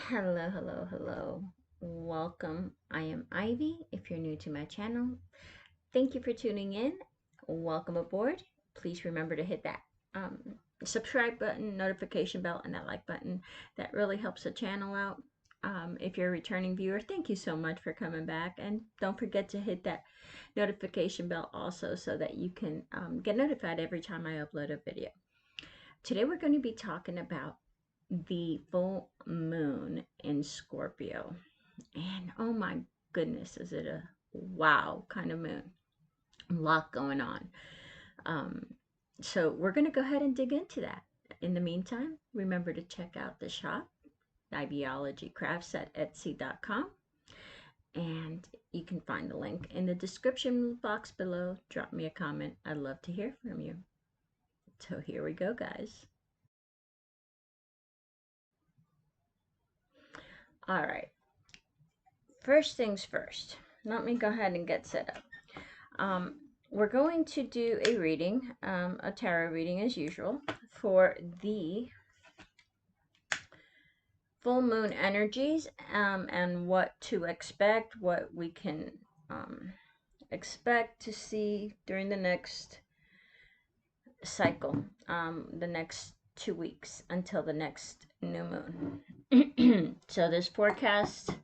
Hello, hello, hello. Welcome. I am Ivy. If you're new to my channel, thank you for tuning in. Welcome aboard. Please remember to hit that um, subscribe button, notification bell, and that like button. That really helps the channel out. If you're a returning viewer, thank you so much for coming back. And don't forget to hit that notification bell also so that you can get notified every time I upload a video. Today we're going to be talking about the full moon in Scorpio. And oh my goodness, is it a wow kind of moon? A lot going on. Um, so we're going to go ahead and dig into that. In the meantime, remember to check out the shop, Ivyology Crafts at Etsy.com. And you can find the link in the description box below. Drop me a comment. I'd love to hear from you. So here we go, guys. All right. First things first. Let me go ahead and get set up. We're going to do a reading, a tarot reading as usual, for the full moon energies and what to expect, what we can expect to see during the next cycle, the next 2 weeks until the next new moon. So this forecast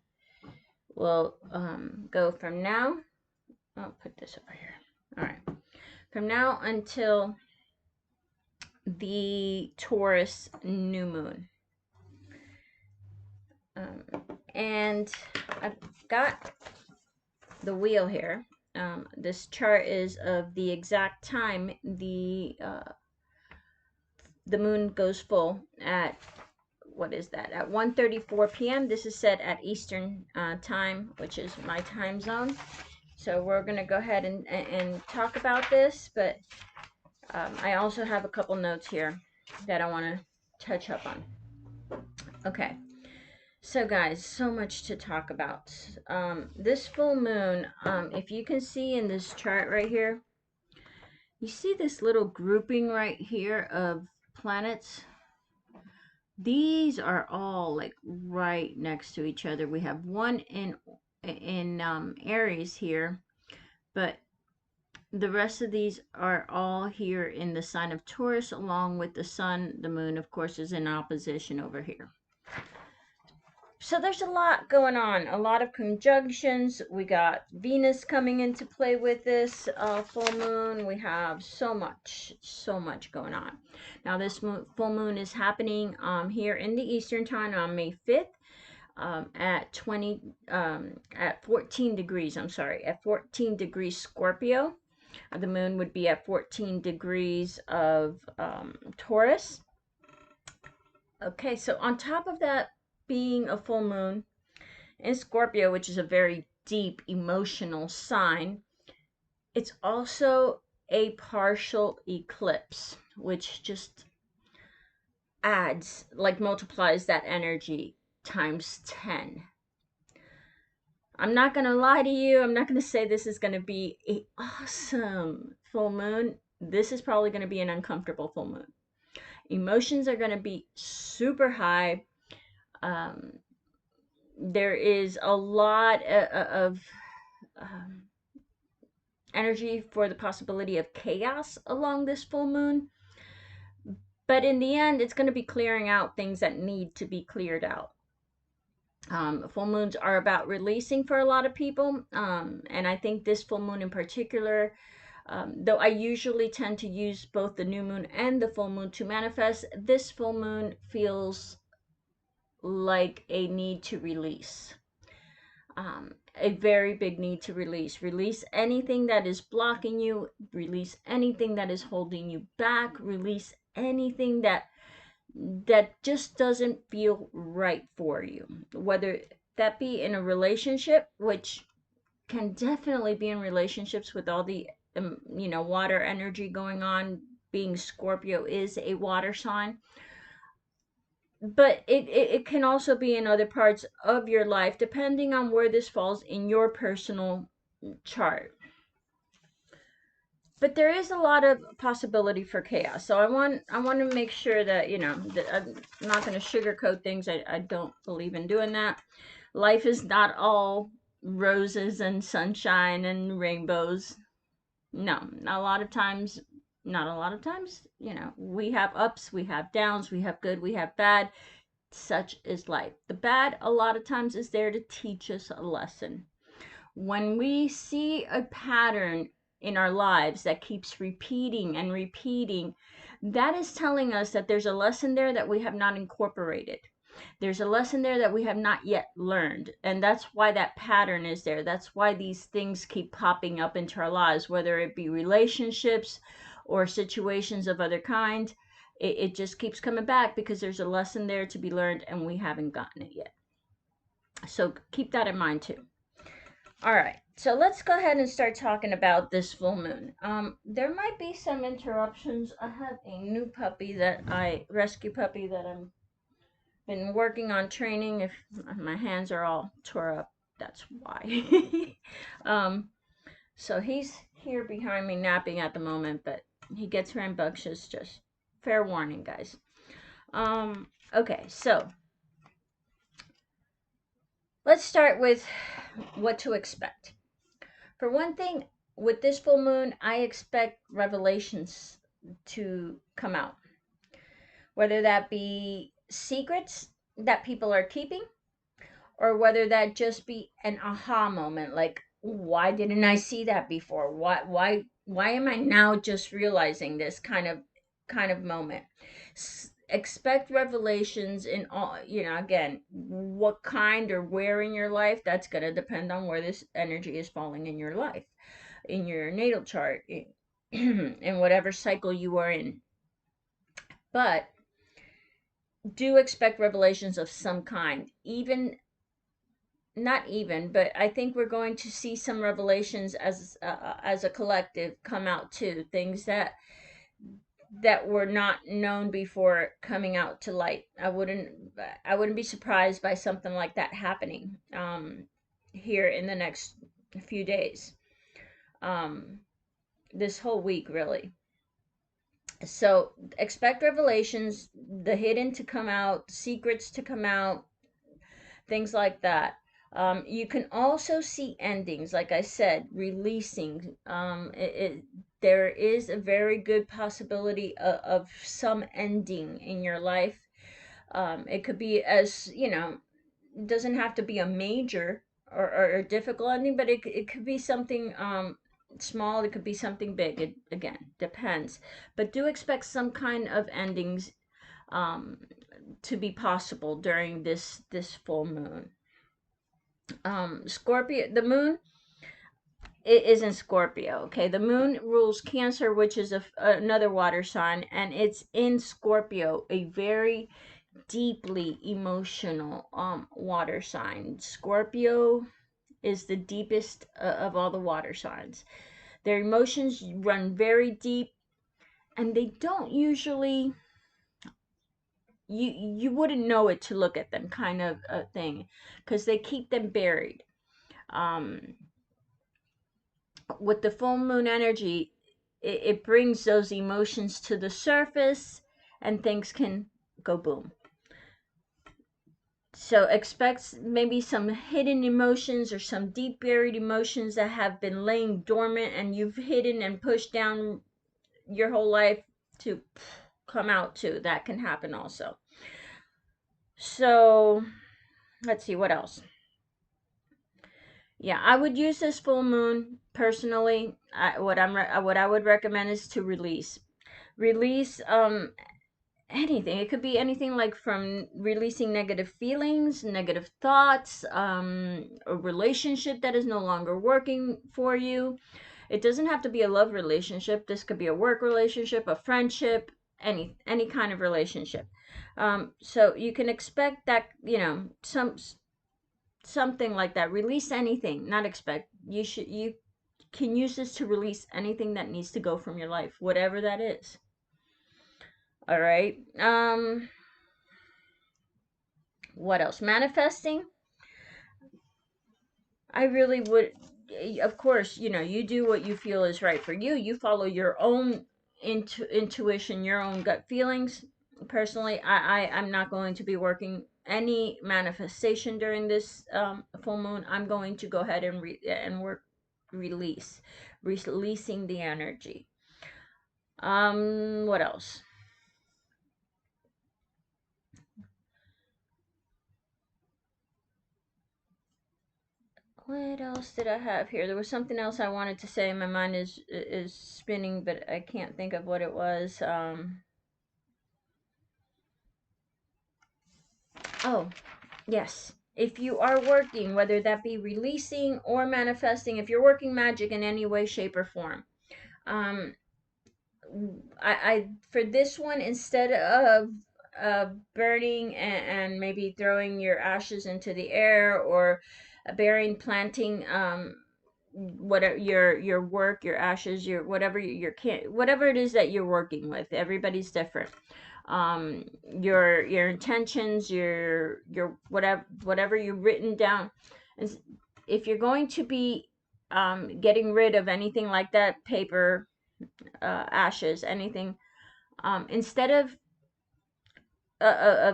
will go from now. I'll put this over here. All right. From now until the Taurus new moon. And I've got the wheel here. This chart is of the exact time the moon goes full at, what is that, at 1:34 p.m. This is set at Eastern time, which is my time zone. So we're going to go ahead and talk about this, but I also have a couple notes here that I want to touch up on. Okay, so guys, so much to talk about. This full moon, if you can see in this chart right here, you see this little grouping right here of planets? These are all like right next to each other. We have one in Aries here, but the rest of these are all here in the sign of Taurus, along with the sun. The moon, of course, is in opposition over here. So there's a lot going on, a lot of conjunctions. We got Venus coming into play with this full moon. We have so much going on. Now this full moon is happening here in the Eastern time on May 5th. At 14 degrees, at 14 degrees Scorpio. The moon would be at 14 degrees of Taurus. Okay, so on top of that being a full moon in Scorpio, which is a very deep emotional sign, it's also a partial eclipse, which just adds, like multiplies that energy times 10. I'm not going to lie to you. I'm not going to say this is going to be an awesome full moon. This is probably going to be an uncomfortable full moon. Emotions are going to be super high. There is a lot of energy for the possibility of chaos along this full moon. But in the end, it's going to be clearing out things that need to be cleared out. Full moons are about releasing for a lot of people. And I think this full moon in particular, though I usually tend to use both the new moon and the full moon to manifest, this full moon feels like a need to release. A very big need to release. Release anything that is blocking you. Release anything that is holding you back. Release anything that just doesn't feel right for you, whether that be in a relationship, which can definitely be in relationships with all the water energy going on. Being Scorpio is a water sign, but it can also be in other parts of your life, depending on where this falls in your personal chart. but there is a lot of possibility for chaos. So I want to make sure that, that I'm not going to sugarcoat things. I don't believe in doing that. Life is not all roses and sunshine and rainbows. No, not a lot of times. Not a lot of times. We have ups, we have downs, we have good, we have bad. Such is life. The bad, a lot of times, is there to teach us a lesson. When we see a pattern in our lives that keeps repeating and repeating, that is telling us that there's a lesson there that we have not incorporated. There's a lesson there that we have not yet learned. And that's why that pattern is there. That's why these things keep popping up into our lives, whether it be relationships or situations of other kind. It just keeps coming back because there's a lesson there to be learned and we haven't gotten it yet. So keep that in mind too. All right, so let's go ahead and start talking about this full moon. There might be some interruptions. I have a new puppy rescue puppy that I'm been working on training. If my hands are all tore up, that's why. So he's here behind me napping at the moment, but he gets rambunctious. Just fair warning, guys. Okay, so let's start with what to expect. For one thing, with this full moon, I expect revelations to come out. Whether that be secrets that people are keeping, or whether that just be an aha moment, like, why didn't I see that before? Why am I now just realizing this kind of moment? Expect revelations in all, again, what kind or where in your life, that's going to depend on where this energy is falling in your life, in your natal chart, in whatever cycle you are in. But do expect revelations of some kind. But I think we're going to see some revelations as a collective come out too. Things that were not known before coming out to light. I wouldn't be surprised by something like that happening here in the next few days. This whole week, really. So expect revelations, the hidden to come out, secrets to come out, things like that. You can also see endings, like I said, releasing. There is a very good possibility of some ending in your life. It could be, as it doesn't have to be a major or a difficult ending, but it could be something small. It could be something big. It again depends, but do expect some kind of endings to be possible during this full moon. Scorpio, the moon, it is in Scorpio. Okay, the moon rules Cancer, which is another water sign, and it's in Scorpio, a very deeply emotional water sign. Scorpio is the deepest of all the water signs. Their emotions run very deep, and they don't usually, you wouldn't know it to look at them, kind of a thing, because they keep them buried. With the full moon energy, it brings those emotions to the surface and things can go boom. So expect maybe some hidden emotions or some deep buried emotions that have been laying dormant and you've hidden and pushed down your whole life to come out too. That can happen also. So let's see what else. Yeah, I would use this full moon personally. What I would recommend is to release anything. It could be anything, like from releasing negative feelings, negative thoughts, a relationship that is no longer working for you. It doesn't have to be a love relationship. This could be a work relationship, a friendship, any kind of relationship. So you can expect that, something like that. Release anything, not expect. You can use this to release anything that needs to go from your life, whatever that is. All right. What else? Manifesting. I really would of course, you know, you do what you feel is right for you. You follow your own intuition, your own gut feelings. Personally, I'm not going to be working any manifestation during this full moon. I'm going to go ahead and work releasing the energy. What else? What else did I have here? There was something else I wanted to say. My mind is spinning, but I can't think of what it was. Oh, yes. If you are working, whether that be releasing or manifesting, if you're working magic in any way, shape, or form, um, I for this one, instead of burning and maybe throwing your ashes into the air, or burying, planting, whatever your work, your ashes, your whatever your can whatever it is that you're working with. Everybody's different. Your intentions, your whatever you've written down. If you're going to be getting rid of anything like that, paper, ashes, anything, instead of,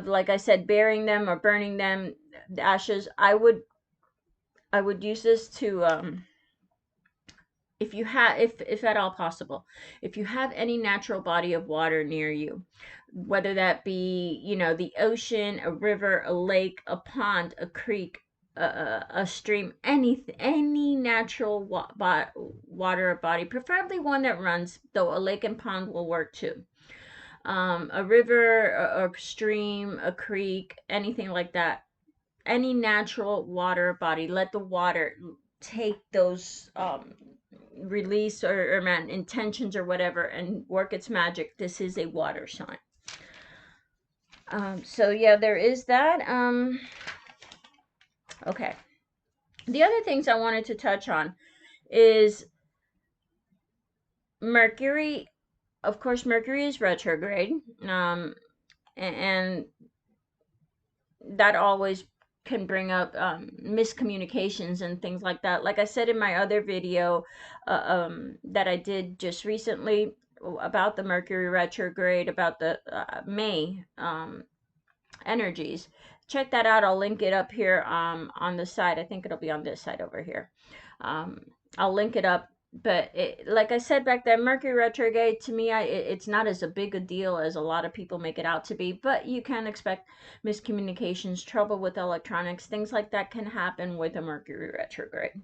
like I said, burying them or burning them, the ashes, I would use this to, if you have, if at all possible, if you have any natural body of water near you, whether that be, you know, the ocean, a river, a lake, a pond, a creek, a stream, any natural water body, preferably one that runs, though a lake and pond will work too. A river, a stream, a creek, anything like that, any natural water body, let the water take those, release, or man, intentions or whatever, and work its magic. This is a water sign. So yeah, there is that. Okay. The other things I wanted to touch on is Mercury. Of course, Mercury is retrograde. And that always can bring up miscommunications and things like that. Like I said in my other video that I did just recently about the Mercury retrograde, about the May energies. Check that out. I'll link it up here on the side. I think it'll be on this side over here. Um, I'll link it up. But like I said back then, Mercury retrograde, to me, it's not as a big a deal as a lot of people make it out to be. But you can expect miscommunications, trouble with electronics, things like that can happen with a Mercury retrograde.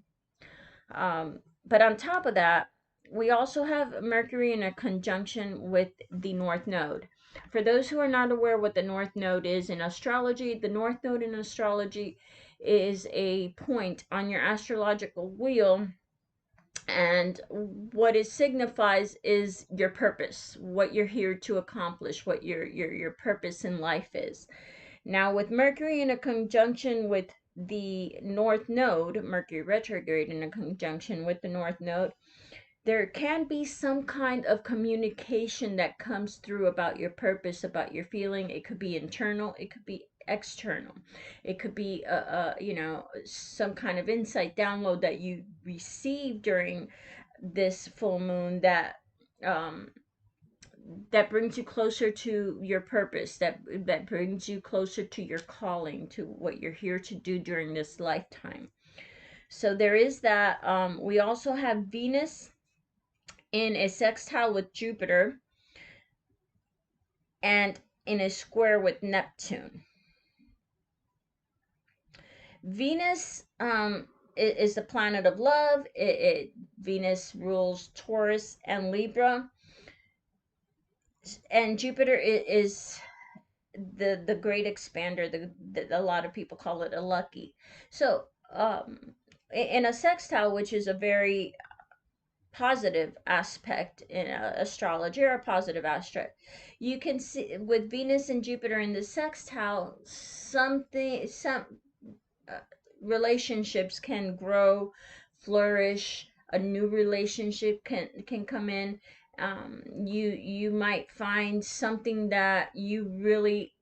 But on top of that, we also have Mercury in a conjunction with the North Node. For those who are not aware what the North Node is in astrology, the North Node in astrology is a point on your astrological wheel, and what it signifies is your purpose, what you're here to accomplish, what your purpose in life is. Now, with Mercury in a conjunction with the North Node, Mercury retrograde in a conjunction with the North Node, there can be some kind of communication that comes through about your purpose, about your feeling. It could be internal, it could be external. It could be you know, some kind of insight download that you receive during this full moon um that brings you closer to your purpose, that brings you closer to your calling, to what you're here to do during this lifetime. So there is that. We also have Venus in a sextile with Jupiter and in a square with Neptune. Venus is the planet of love. Venus rules Taurus and Libra, and Jupiter is the great expander. A lot of people call it a lucky. So in a sextile, which is a very positive aspect in astrology, or a positive aspect, you can see with Venus and Jupiter in the sextile, some uh, relationships can grow, flourish. A new relationship can come in. You might find something that you really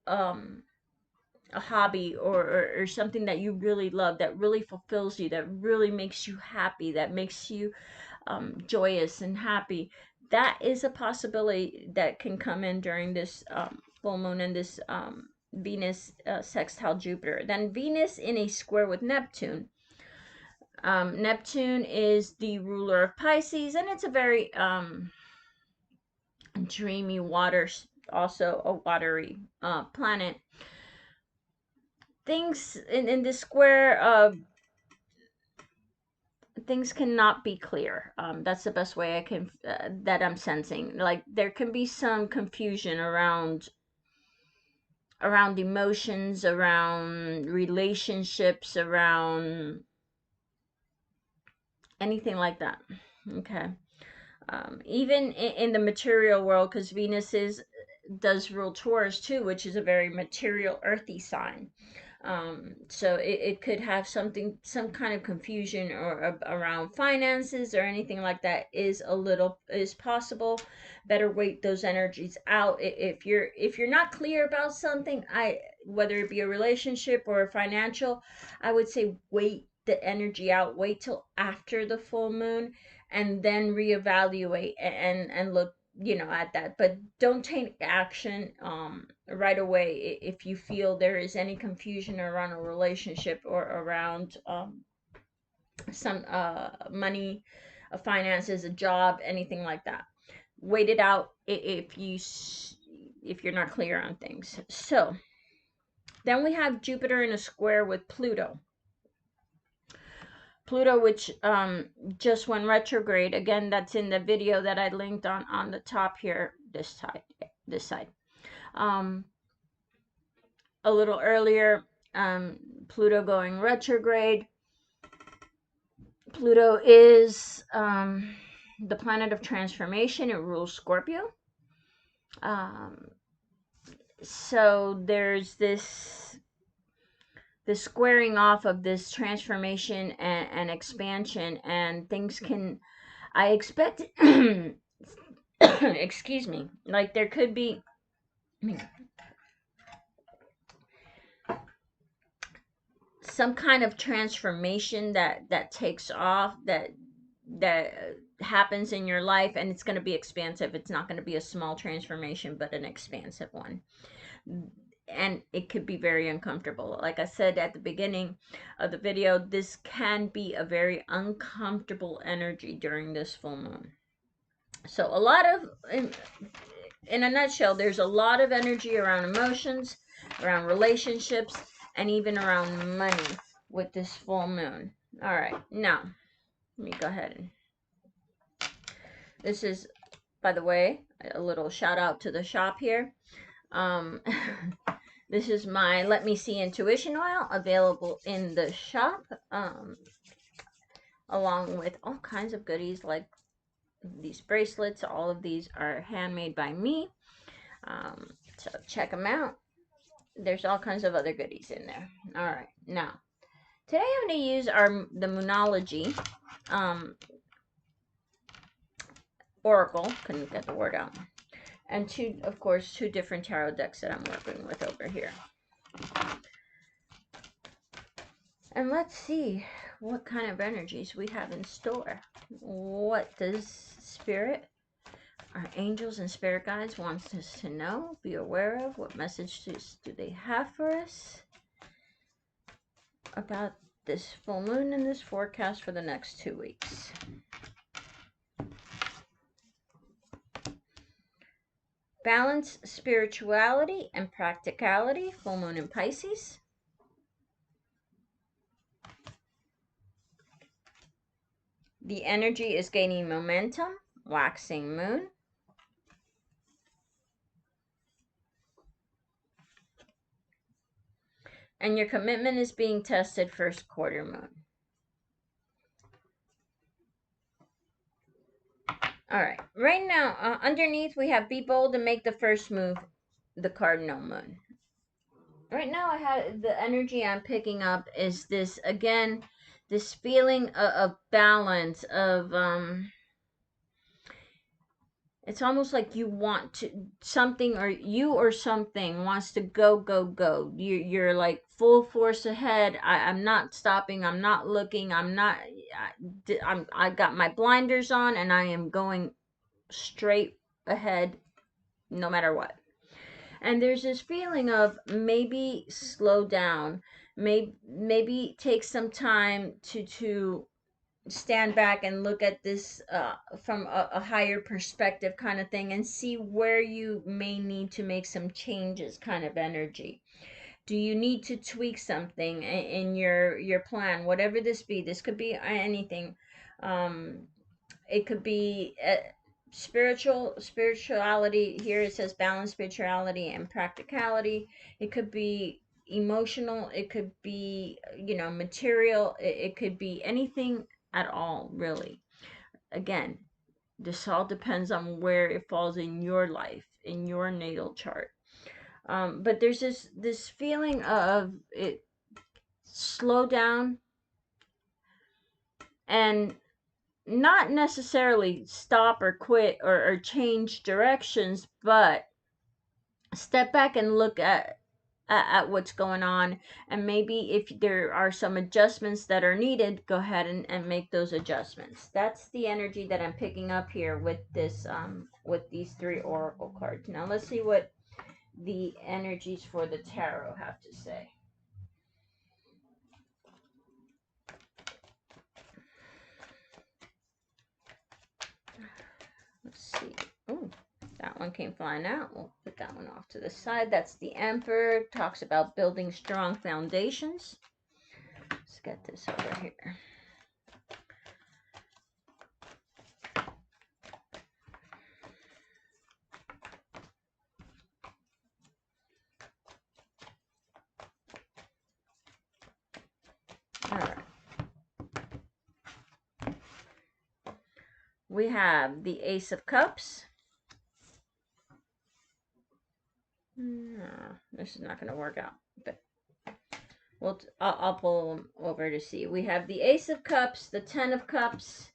a hobby or something that you really love, that really fulfills you, that really makes you happy, that makes you joyous and happy. That is a possibility that can come in during this full moon and this Venus sextile Jupiter. Then Venus in a square with Neptune. Neptune is the ruler of Pisces, and it's a very dreamy water, also a watery planet. Things in this square, things cannot be clear. That's the best way I can that I'm sensing. Like there can be some confusion around emotions, around relationships, around anything like that. Okay. Even in the material world, because Venus does rule Taurus too, which is a very material, earthy sign. So it could have some kind of confusion or around finances or anything like that is possible. Better wait those energies out. If you're not clear about something, whether it be a relationship or a financial, I would say wait the energy out. Wait till after the full moon, and then reevaluate and look, at that. But don't take action right away if you feel there is any confusion around a relationship or around some money, finances, a job, anything like that. Wait it out if you're not clear on things. So then we have Jupiter in a square with Pluto. Pluto, which just went retrograde. Again, that's in the video that I linked on the top here, this side. A little earlier, Pluto going retrograde. Pluto is the planet of transformation. It rules Scorpio. So there's this squaring off of this transformation and expansion, and things can, I expect, excuse me, like there could be some kind of transformation that takes off, that happens in your life, and it's going to be expansive. It's not going to be a small transformation, but an expansive one. And it could be very uncomfortable. Like I said at the beginning of the video, this can be a very uncomfortable energy during this full moon. So a lot of, in a nutshell, there's a lot of energy around emotions, around relationships, and even around money with this full moon. All right, now let me go ahead and, this is, by the way, a little shout out to the shop here. This is my Let Me See Intuition Oil, available in the shop, along with all kinds of goodies like these bracelets. All of these are handmade by me, so check them out. There's all kinds of other goodies in there. All right, now today I'm going to use the Moonology Oracle. Couldn't get the word out. And two different tarot decks that I'm working with over here. And let's see what kind of energies we have in store. What does Spirit, our angels and spirit guides, wants us to know, be aware of? What messages do they have for us about this full moon and this forecast for the next 2 weeks? Balance spirituality and practicality, full moon in Pisces. The energy is gaining momentum, waxing moon. And your commitment is being tested, first quarter moon. All right, right now, underneath we have be bold and make the first move, the cardinal moon. Right now I have the energy I'm picking up is this, again, this feeling of balance, of it's almost like you want to something, or you or something wants to go go go. You're like full force ahead. I'm not stopping, I'm not looking, I got my blinders on and I am going straight ahead no matter what. And there's this feeling of maybe slow down, maybe take some time to stand back and look at this from a higher perspective kind of thing, and see where you may need to make some changes kind of energy. Do you need to tweak something in your plan, whatever this be? This could be anything. It could be spirituality. Here it says balance spirituality and practicality. It could be emotional, it could be, material, it could be anything at all, really. Again, this all depends on where it falls in your life, in your natal chart. But there's this feeling of it, slow down, and not necessarily stop or quit, or change directions, but step back and look at what's going on, and maybe if there are some adjustments that are needed, go ahead and make those adjustments. That's the energy that I'm picking up here with this with these three oracle cards. Now let's see what the energies for the tarot have to say. Let's see. Oh, that one came flying out. We'll put that one off to the side. That's the Emperor. Talks about building strong foundations. Let's get this over here. All right. We have the Ace of Cups. No, this is not going to work out. But I'll pull them over to see. We have the Ace of Cups, the Ten of Cups,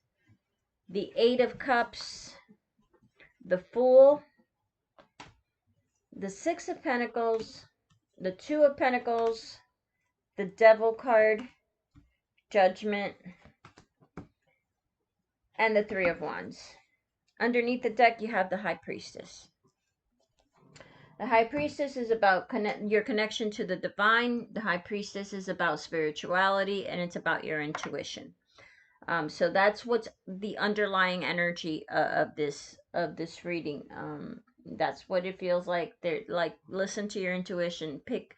the Eight of Cups, the Fool, the Six of Pentacles, the Two of Pentacles, the Devil card, Judgment, and the Three of Wands. Underneath the deck, you have the High Priestess. The High Priestess is about your connection to the divine. The High Priestess is about spirituality, and it's about your intuition. So that's what's the underlying energy of this reading. That's what it feels like. They're like, listen to your intuition. Pick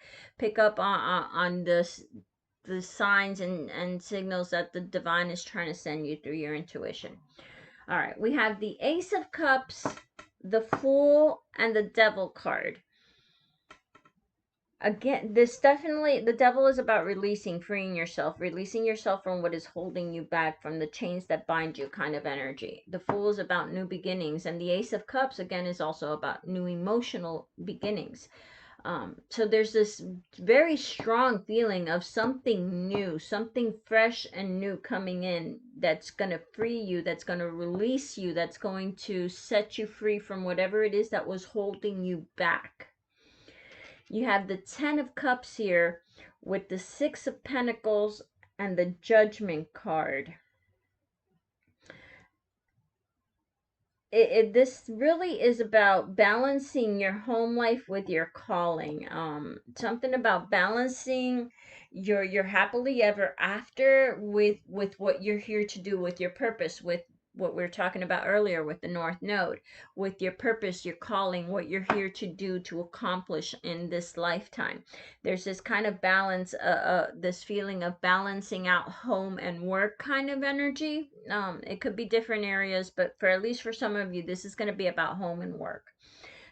up on this, the signs and signals that the divine is trying to send you through your intuition. All right, we have the Ace of Cups, the Fool, and the Devil card. Again, this definitely, the Devil is about releasing, freeing yourself, releasing yourself from what is holding you back, from the chains that bind you kind of energy. The Fool is about new beginnings, and the Ace of Cups, again, is also about new emotional beginnings. So there's this very strong feeling of something new, something fresh and new coming in, that's going to free you, that's going to release you, that's going to set you free from whatever it is that was holding you back. You have the Ten of Cups here with the Six of Pentacles and the Judgment card. This really is about balancing your home life with your calling. Something about balancing your happily ever after with what you're here to do, with your purpose, with what we were talking about earlier with the North Node, with your purpose, your calling, what you're here to do, to accomplish in this lifetime. There's this kind of balance, this feeling of balancing out home and work kind of energy. It could be different areas, but for at least for some of you, this is going to be about home and work.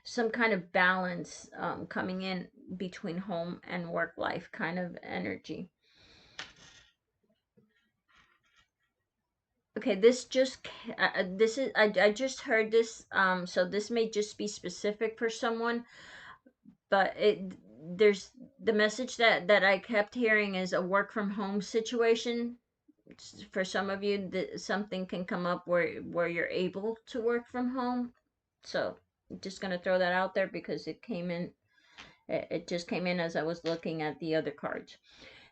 Some kind of balance coming in between home and work life kind of energy. Okay, this just this is I just heard this, so this may just be specific for someone, but there's the message that I kept hearing is a work from home situation. For some of you, something can come up where you're able to work from home. So just going to throw that out there because it came in. It just came in as I was looking at the other cards.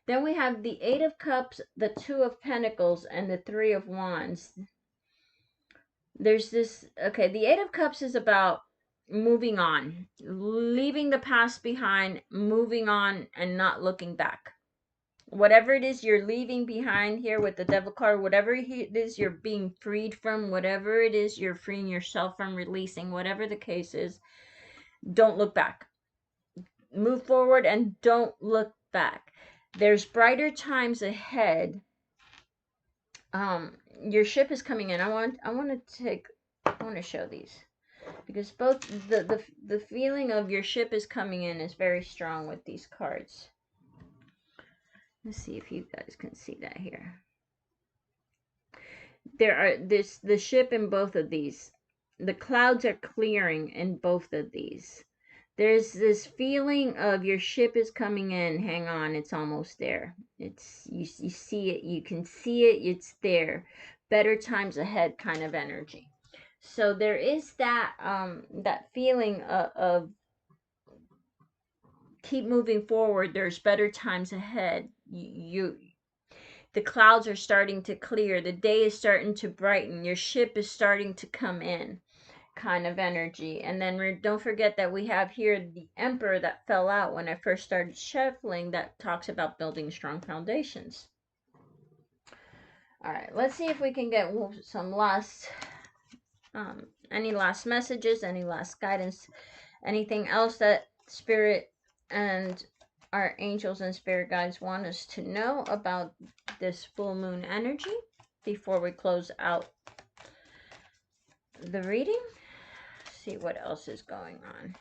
Then we have the Eight of Cups, the Two of Pentacles, and the Three of Wands. There's this, okay, the Eight of Cups is about moving on, leaving the past behind, moving on, and not looking back. Whatever it is you're leaving behind here with the Devil card, whatever it is you're being freed from, whatever it is you're freeing yourself from, releasing, whatever the case is, don't look back. Move forward and don't look back. There's brighter times ahead. Your ship is coming in. I want to show these because both the feeling of your ship is coming in is very strong with these cards. Let's see if you guys can see that here. The ship in both of these. The clouds are clearing in both of these. There's this feeling of your ship is coming in. Hang on, it's almost there. It's you see it, you can see it, it's there. Better times ahead kind of energy. So there is that that feeling of keep moving forward. There's better times ahead. The clouds are starting to clear. The day is starting to brighten. Your ship is starting to come in kind of energy. And then don't forget that we have here the Emperor that fell out when I first started shuffling, that talks about building strong foundations. All right, let's see if we can get some last, any last messages, any last guidance, anything else that Spirit and our angels and spirit guides want us to know about this full moon energy before we close out the reading. See what else is going on.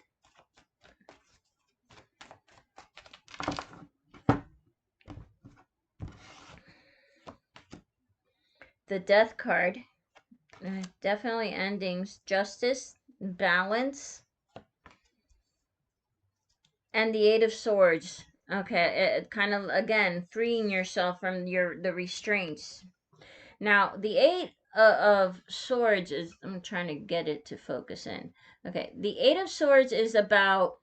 The Death card, definitely endings, justice, balance, and the Eight of Swords. Okay, it kind of, again, freeing yourself from the restraints. Now, the Eight of Swords is, I'm trying to get it to focus in. Okay, the Eight of Swords is about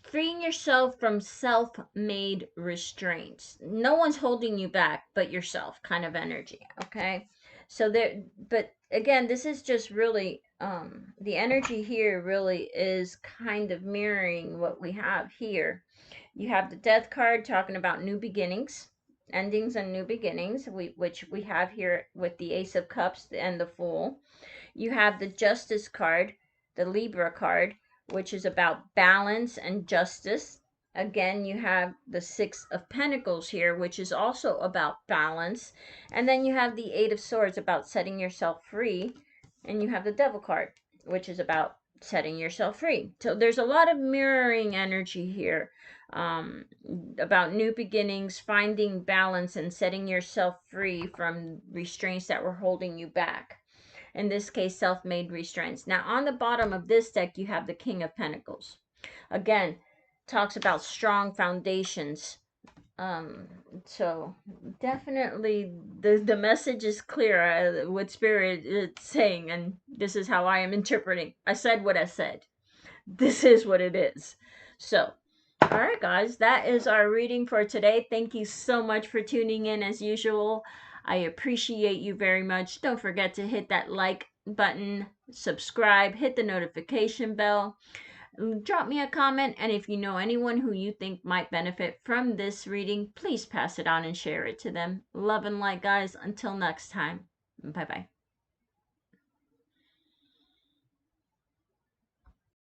freeing yourself from self-made restraints. No one's holding you back but yourself kind of energy, okay? So there, but again, this is just really, the energy here really is kind of mirroring what we have here. You have the Death card talking about new beginnings, endings and new beginnings, which we have here with the Ace of Cups and the Fool. You have the Justice card, the Libra card, which is about balance and justice. Again, you have the Six of Pentacles here, which is also about balance. And then you have the Eight of Swords, about setting yourself free. And you have the Devil card, which is about setting yourself free. So there's a lot of mirroring energy here, about new beginnings, finding balance, and setting yourself free from restraints that were holding you back. In this case, self-made restraints. Now, on the bottom of this deck, you have the King of Pentacles. Again, talks about strong foundations. So definitely the message is clear, what Spirit is saying, and this is how I am interpreting. I said what I said. This is what it is. So, all right, guys, that is our reading for today. Thank you so much for tuning in as usual. I appreciate you very much. Don't forget to hit that like button, subscribe, hit the notification bell, drop me a comment, and if you know anyone who you think might benefit from this reading, please pass it on and share it to them. Love and light, guys. Until next time, bye-bye.